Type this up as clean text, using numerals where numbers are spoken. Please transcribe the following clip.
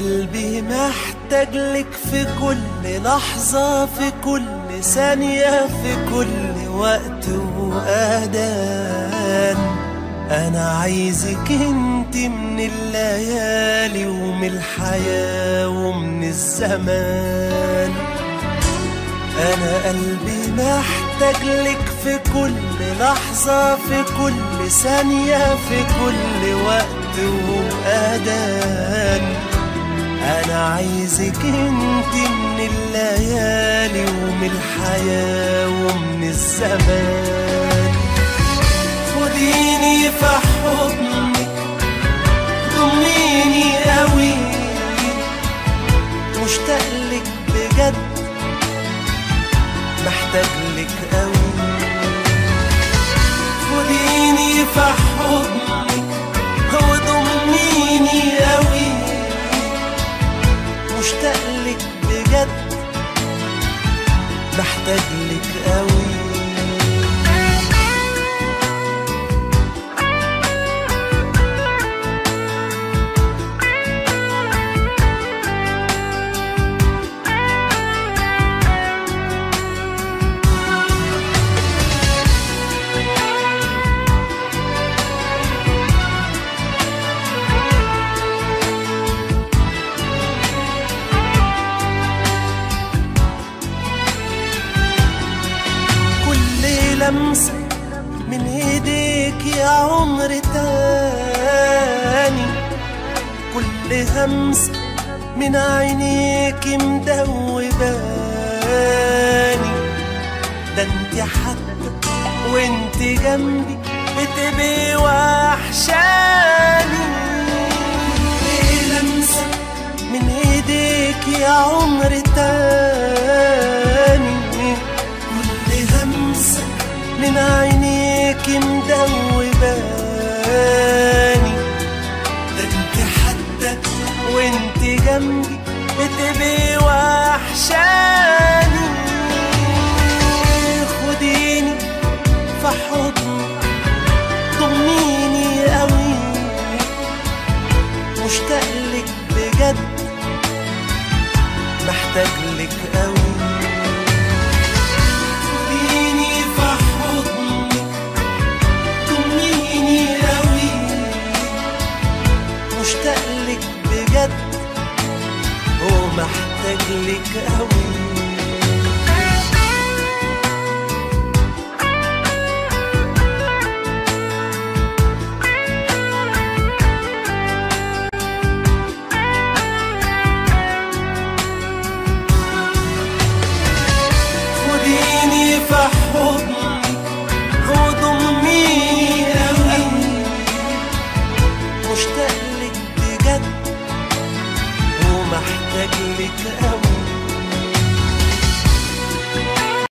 قلبي محتاج لك في كل لحظة، في كل ثانية، في كل وقت وأذان. أنا عايزك انت من الليالي ومن الحياة ومن الزمان. أنا قلبي محتاج لك في كل لحظة، في كل ثانية، في كل وقت وأذان. أنا عايزك انت من الليالي ومن الحياة ومن الزمان. خديني في حضنك، ضميني قوي، مشتاق لك بجد، محتاج لك قوي. خديني في حضنك وضميني قوي، مشتاق لك بجد، محتاج لك قوي. لمسة من ايديك يا عمر تاني، كل همسة من عينيك مدوباني. ده انت حتى وانت جنبي بتبقي وحشاني. كل لمسة من ايديك يا عمر تاني، كل همسة من عينيك مدوباني. ده انت حتى وانت جنبي بتبقي وحشاني. خديني في حضنك، ضميني قوي، مشتاق لك بجد، محتاج لك قوي. مشتاق لك بجد ومحتاج لك قوي.